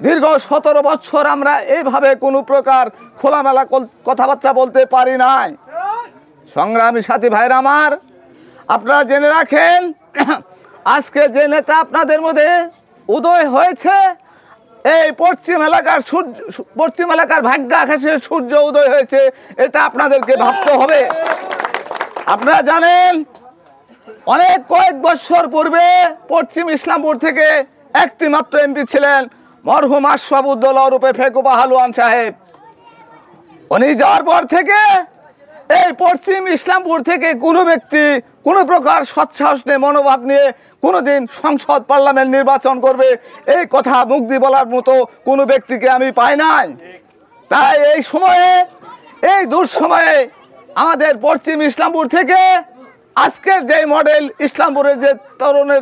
দীর্ঘ 17 বছর আমরা এইভাবে কোনো প্রকার খোলামেলা কথাবার্তা বলতে পারি নাই। সংগ্রামী সাথী ভাইরা আমার, আপনারা জেনে রাখেন, আজকে যে নেতা আপনাদের মধ্যে উদয় হয়েছে, এই পশ্চিম এলাকার ভাগ্য আকাশে সূর্য উদয় হয়েছে, এটা আপনাদেরকে ভাবতে হবে। আপনারা জানেন, অনেক কয়েক বছর পূর্বে পশ্চিম ইসলামপুর থেকে একটি মাত্র এমপি ছিলেন মরহুম আশরাফুদ্দৌলা রূপে ফেকুবা হালুয়ান সাহেব। উনি যাওয়ার পর থেকে এই পশ্চিম ইসলামপুর থেকে কোনো ব্যক্তি কোনো প্রকার সৎসাহস নিয়ে মনোভাব নিয়ে কোনোদিন সংসদ পার্লামেন্ট নির্বাচন করবে এই কথা মুখ দিয়ে বলার মতো কোনো ব্যক্তিকে আমি পাই নাই। তাই এই সময়ে, এই দুঃসময়ে আমাদের পশ্চিম ইসলামপুর থেকে আজকের যে মডেল ইসলামপুরের যে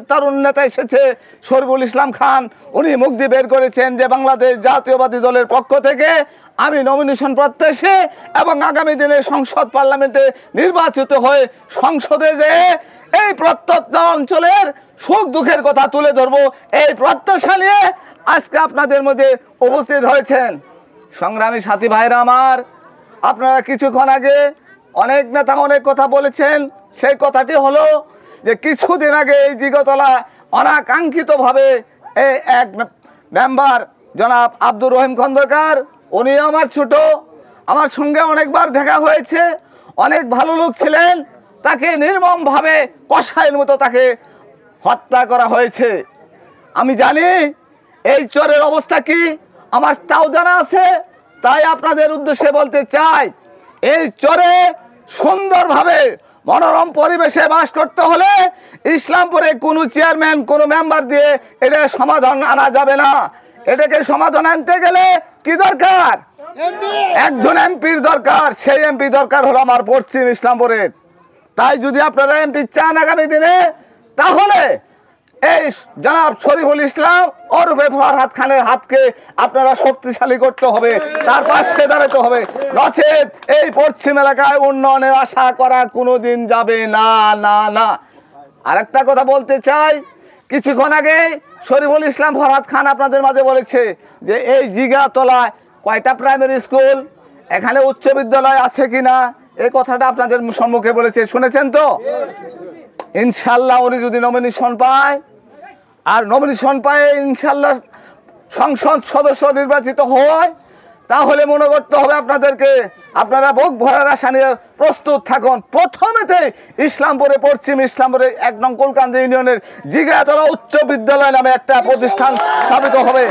তরুণ নেতা এসেছে শরীফুল ইসলাম খান, উনি মুখ দিয়ে বের করেছেন যে বাংলাদেশ জাতীয়বাদী দলের পক্ষ থেকে আমি নমিনেশন প্রত্যাশী এবং আগামী দিনে সংসদ পার্লামেন্টে নির্বাচিত হয়ে সংসদে যে এই প্রত্যন্ত অঞ্চলের সুখ দুঃখের কথা তুলে ধরবো, এই প্রত্যাশা নিয়ে আজকে আপনাদের মধ্যে উপস্থিত হয়েছেন। সংগ্রামী সাথী ভাইরা আমার, আপনারা কিছুক্ষণ আগে অনেক নেতা অনেক কথা বলেছেন। সেই কথাটি হলো যে কিছুদিন আগে এই জিগাতলা অনাকাঙ্ক্ষিতভাবে এই এক মেম্বার জনাব আব্দুর রহিম খন্দকার, উনি আমার ছোট, আমার সঙ্গে অনেকবার দেখা হয়েছে, অনেক ভালো লোক ছিলেন, তাকে নির্মমভাবে কষায়ের মতো তাকে হত্যা করা হয়েছে। আমি জানি এই চরের অবস্থা কি, আমার তাও জানা আছে। তাই আপনাদের উদ্দেশ্যে বলতে চাই, এই চরে সুন্দরভাবে মনোরম পরিবেশে বাস করতে হলে ইসলামপুরে কোনো চেয়ারম্যান কোনো মেম্বার দিয়ে এটা সমাধান আনা যাবে না। এটাকে সমাধান আনতে গেলে কি দরকার? একজন এমপির দরকার। সেই এমপি দরকার হলো আমার পশ্চিম ইসলামপুরের। তাই যদি আপনারা এমপি চান আগামী দিনে, তাহলে এই জনাব শরীফুল ইসলাম ওরফে ফরহাদ খানের হাতকে আপনারা শক্তিশালী করতে হবে, তার পাশে দাঁড়াতে হবে। নচেত এই পশ্চিম এলাকায় উন্নয়নের আশা করা কোনোদিন যাবে না, না, না। আরেকটা কথা বলতে চাই, কিছুক্ষণ আগে শরীফুল ইসলাম ফরহাদ খান আপনাদের মাঝে বলেছে যে এই জিগাতলায় কয়টা প্রাইমারি স্কুল, এখানে উচ্চ বিদ্যালয় আছে কিনা, এই কথাটা আপনাদের সম্মুখে বলেছে, শুনেছেন তো? ইনশাল্লাহ উনি যদি নমিনেশন পায়, আর নমিনেশন পায় ইনশাল্লাহ সংসদ সদস্য নির্বাচিত হয়, তাহলে মনে করতে হবে আপনাদেরকে, আপনারা বুক ভরার আশা নিয়ে প্রস্তুত থাকুন। প্রথমেতে ইসলামপুরে, পশ্চিম ইসলামপুরে 1 নং কুলকান্দি ইউনিয়নের জিগাতলা উচ্চ বিদ্যালয় নামে একটা প্রতিষ্ঠান স্থাপিত হবে।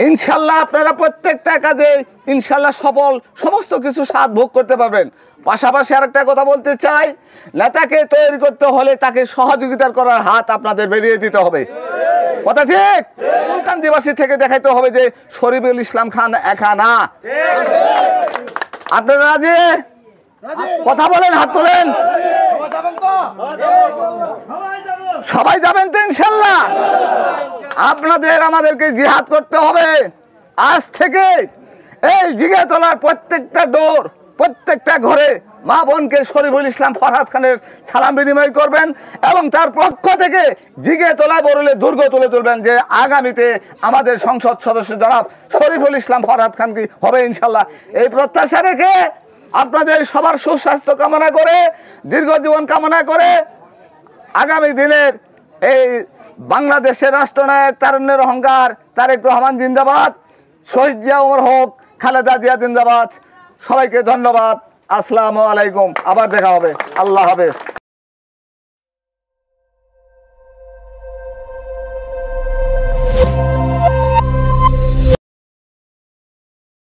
ইনশাল্লাহ আপনারা প্রত্যেকটা কাজে ইনশাল্লাহ সফল, সমস্ত কিছু স্বাদ ভোগ করতে পারবেন। পাশাপাশি আরেকটা কথা বলতে চাই, নেতাকে তৈরি করতে হলে তাকে সহযোগিতা করার হাত আপনাদের বেরিয়ে দিতে হবে। কথা ঠিক? কুলকান্দিবাসী থেকে দেখাইতে হবে যে শরীফুল ইসলাম খান একা না। আপনারা রাজি? কথা বলেন, হাত তোলেন। সবাই যাবেন তো ইনশাল্লাহ? আপনাদের আমাদেরকে জিহাদ করতে হবে। আজ থেকে এই জিগাতলার প্রত্যেকটা ডোর, প্রত্যেকটা ঘরে মা বোনকে শরীফুল ইসলাম ফরহাদ খানের সালাম বিনিময় করবেন এবং তার পক্ষ থেকে জিগাতলা বরলে দুর্গ তুলে তুলবেন যে আগামীতে আমাদের সংসদ সদস্য জনাব শরীফুল ইসলাম ফরহাদ খান কি হবে ইনশাল্লাহ। এই প্রত্যাশা রেখে আপনাদের সবার সুস্বাস্থ্য কামনা করে, দীর্ঘ জীবন কামনা করে, আগামী দিনের এই বাংলাদেশের রাষ্ট্রনায়ক তারুণ্যের অহংকার তারেক রহমান জিন্দাবাদ, শহীদ জিয়া ওমর হক, খালেদা জিয়া জিন্দাবাদ। সবাইকে ধন্যবাদ। আসসালামু আলাইকুম। আবার দেখা হবে। আল্লাহ হাফেজ।